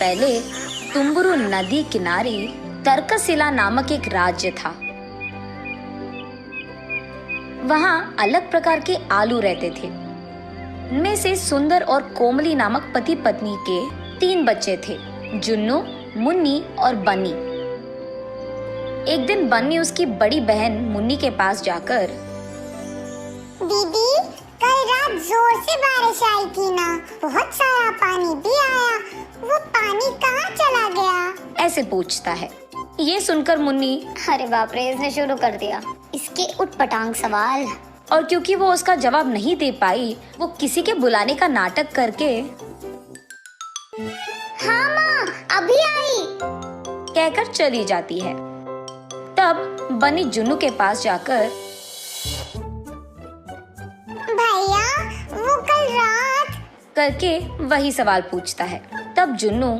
पहले तुम्बुरु नदी किनारे तर्कशिला नामक एक राज्य था। वहाँ अलग प्रकार के आलू रहते थे। उनमें से सुंदर और कोमली नामक पति पत्नी के 3 बच्चे थे, जुन्नू, मुन्नी और बन्नी। एक दिन बन्नी उसकी बड़ी बहन मुन्नी के पास जाकर, दीदी, कल रात जोर से बारिश आई थी ना, बहुत सारा पानी भी आया, वो पानी कहाँ चला गया? ऐसे पूछता है। ये सुनकर मुन्नी, अरे बाप रे, इसने शुरू कर दिया इसके उटपटांग सवाल। और क्योंकि वो उसका जवाब नहीं दे पाई, वो किसी के बुलाने का नाटक करके, हाँ माँ, अभी आई, कहकर चली जाती है। तब बन्नी जुन्नू के पास जाकर, भैया, वो कल रात करके वही सवाल पूछता है। तब जुन्नू,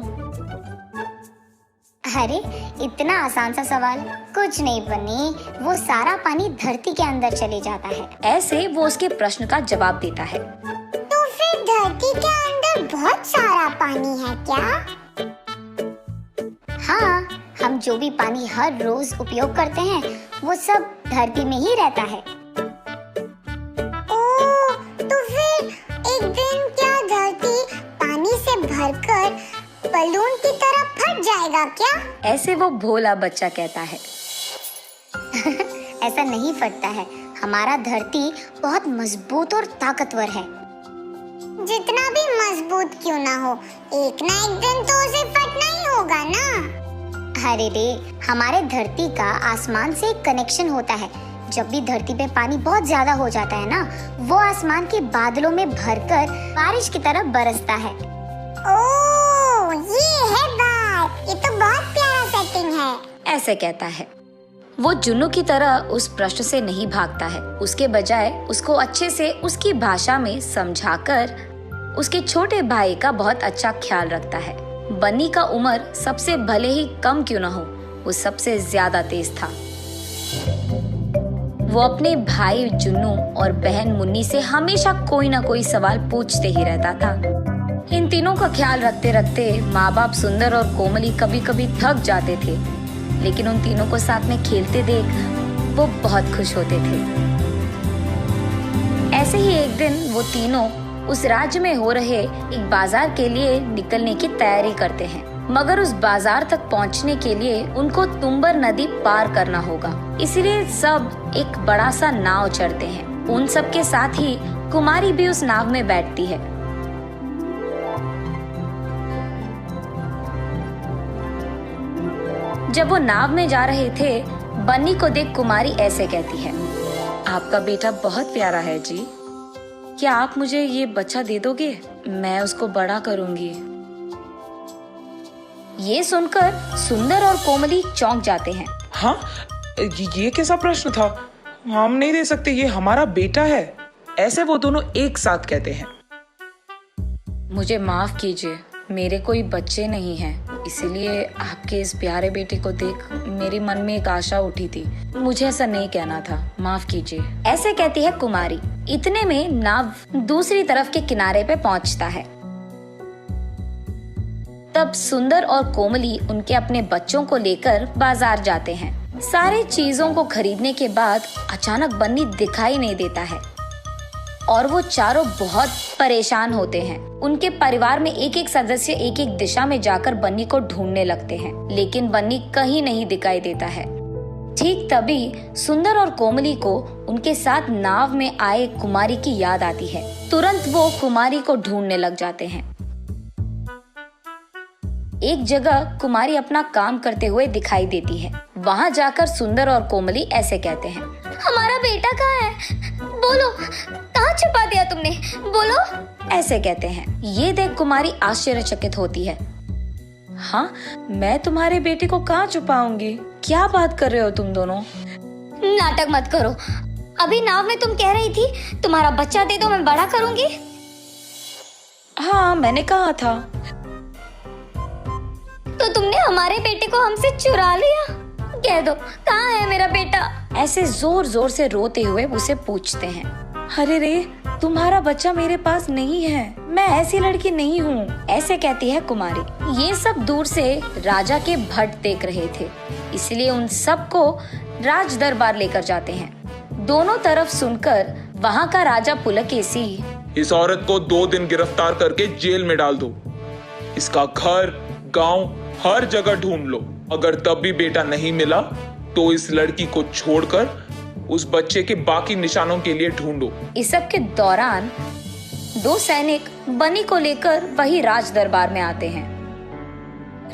अरे इतना आसान सा सवाल, कुछ नहीं बनी, वो सारा पानी धरती के अंदर चले जाता है। ऐसे वो उसके प्रश्न का जवाब देता है। तो फिर धरती के अंदर बहुत सारा पानी है क्या? हाँ, हम जो भी पानी हर रोज उपयोग करते हैं वो सब धरती में ही रहता है। ओह, तो फिर एक दिन क्या धरती पानी से भरकर बलून की तरह फट जाएगा क्या? ऐसे वो भोला बच्चा कहता है। ऐसा नहीं फटता है, हमारा धरती बहुत मजबूत और ताकतवर है। जितना भी मजबूत क्यों ना हो, एक ना एक दिन तो उसे फटना ही होगा ना। अरे रे, हमारे धरती का आसमान से एक कनेक्शन होता है। जब भी धरती पे पानी बहुत ज्यादा हो जाता है ना, वो आसमान के बादलों में भरकर बारिश की तरह बरसता है। ओह, ये है बात, ये तो बहुत प्यारा सेटिंग है। ऐसे कहता है। वो जुन्नू की तरह उस प्रश्न से नहीं भागता है, उसके बजाय उसको अच्छे से उसकी भाषा में समझाकर उसके छोटे भाई का बहुत अच्छा ख्याल रखता है। बन्नी का उम्र सबसे भले ही कम क्यों न हो, वो सबसे ज्यादा तेज था। वो अपने भाई जुन्नू और बहन मुन्नी से हमेशा कोई ना कोई सवाल पूछते ही रहता था। इन तीनों का ख्याल रखते रखते माँ बाप सुंदर और कोमली कभी कभी थक जाते थे, लेकिन उन तीनों को साथ में खेलते देख वो बहुत खुश होते थे। ऐसे ही एक दिन वो तीनों उस राज्य में हो रहे एक बाजार के लिए निकलने की तैयारी करते हैं, मगर उस बाजार तक पहुंचने के लिए उनको तुम्बर नदी पार करना होगा। इसलिए सब एक बड़ा सा नाव चढ़ते हैं। उन सब के साथ ही कुमारी भी उस नाव में बैठती है। जब वो नाव में जा रहे थे, बन्नी को देख कुमारी ऐसे कहती है, आपका बेटा बहुत प्यारा है जी, क्या आप मुझे ये बच्चा दे दोगे? मैं उसको बड़ा करूंगी। ये सुनकर सुंदर और कोमली चौंक जाते हैं। हाँ, ये कैसा प्रश्न था? हम नहीं दे सकते, ये हमारा बेटा है। ऐसे वो दोनों एक साथ कहते हैं। मुझे माफ कीजिए, मेरे कोई बच्चे नहीं हैं, इसीलिए आपके इस प्यारे बेटे को देख मेरे मन में एक आशा उठी थी। मुझे ऐसा नहीं कहना था, माफ कीजिए। ऐसे कहती है कुमारी। इतने में नाव दूसरी तरफ के किनारे पे पहुंचता है। तब सुंदर और कोमली उनके अपने बच्चों को लेकर बाजार जाते हैं। सारे चीजों को खरीदने के बाद अचानक बन्नी दिखाई नहीं देता है और वो चारों बहुत परेशान होते हैं। उनके परिवार में एक एक सदस्य एक एक दिशा में जाकर बन्नी को ढूंढने लगते हैं, लेकिन बन्नी कहीं नहीं दिखाई देता है। ठीक तभी सुंदर और कोमली को उनके साथ नाव में आए कुमारी की याद आती है। तुरंत वो कुमारी को ढूंढने लग जाते हैं। एक जगह कुमारी अपना काम करते हुए दिखाई देती है। वहाँ जाकर सुंदर और कोमली ऐसे कहते हैं, हमारा बेटा कहाँ है? बोलो, कहाँ छुपा दिया तुमने? बोलो। ऐसे कहते हैं। ये देख कुमारी आश्चर्यचकित होती है। हाँ, मैं तुम्हारे बेटे को कहाँ छुपाऊंगी? क्या बात कर रहे हो तुम दोनों? नाटक मत करो। अभी नाव में तुम कह रही थी तुम्हारा बच्चा दे दो, मैं बड़ा करूंगी। हाँ, मैंने कहा था। तो तुमने हमारे बेटे को हमसे चुरा लिया? कह दो, कहाँ है मेरा बेटा? ऐसे जोर जोर से रोते हुए उसे पूछते हैं। अरे रे, तुम्हारा बच्चा मेरे पास नहीं है, मैं ऐसी लड़की नहीं हूँ, ऐसे कहती है कुमारी। ये सब दूर से राजा के भट देख रहे थे, इसलिए उन सबको राज दरबार लेकर जाते हैं। दोनों तरफ सुनकर वहाँ का राजा पुलकेशी, इस औरत को 2 दिन गिरफ्तार करके जेल में डाल दो। इसका घर, गांव, हर जगह ढूंढ लो। अगर तब भी बेटा नहीं मिला तो इस लड़की को छोड़कर उस बच्चे के बाकी निशानों के लिए ढूंढो। इस सब के दौरान 2 सैनिक बनी को लेकर वही राज दरबार में आते हैं।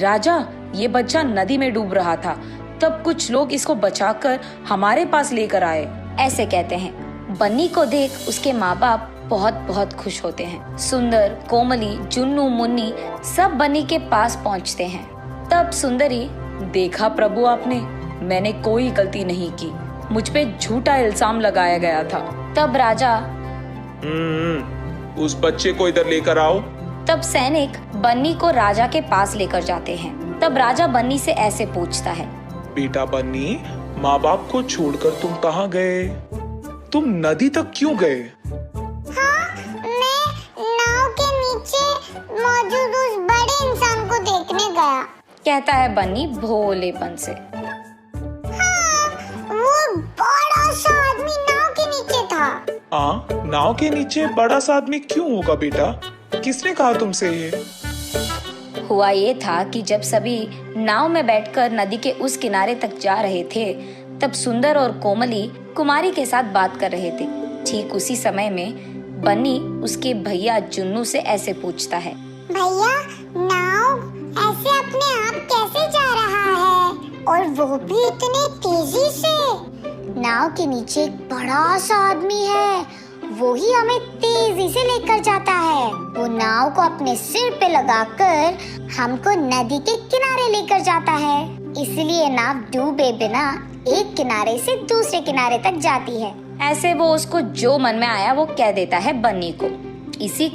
राजा, ये बच्चा नदी में डूब रहा था, तब कुछ लोग इसको बचाकर हमारे पास लेकर आए, ऐसे कहते हैं। बन्नी को देख उसके माँ बाप बहुत बहुत खुश होते हैं। सुंदर, कोमली, जुन्नू, मुन्नी सब बन्नी के पास पहुँचते हैं। तब सुंदरी, देखा प्रभु आपने, मैंने कोई गलती नहीं की, मुझ पे झूठा इल्जाम लगाया गया था। तब राजा, उस बच्चे को इधर लेकर आओ। तब सैनिक बन्नी को राजा के पास लेकर जाते हैं। तब राजा बन्नी से ऐसे पूछता है, बेटा बन्नी, माँ बाप को छोड़कर तुम कहाँ गए? तुम नदी तक क्यों गए? हाँ, मैं नाव के नीचे मौजूद उस बड़े इंसान को देखने गया, कहता है बन्नी भोलेपन से। हाँ, वो बड़ा सा आदमी नाव के नीचे था। नाव के नीचे बड़ा सा आदमी क्यों होगा बेटा? किसने कहा तुमसे ये? हुआ ये था कि जब सभी नाव में बैठकर नदी के उस किनारे तक जा रहे थे, तब सुंदर और कोमली कुमारी के साथ बात कर रहे थे। ठीक उसी समय में बन्नी उसके भैया जुन्नू से ऐसे पूछता है, भैया, नाव ऐसे अपने आप कैसे जा रहा है, और वो भी इतने तेजी से? नाव के नीचे एक बड़ा सा आदमी है, वो ही हमें तेजी से लेकर जाता है। वो नाव को अपने सिर पे लगाकर हमको नदी के किनारे लेकर जाता है, इसलिए नाव डूबे बिना एक किनारे से दूसरे किनारे तक जाती है। ऐसे वो उसको जो मन में आया वो कह देता है बन्नी को। इसी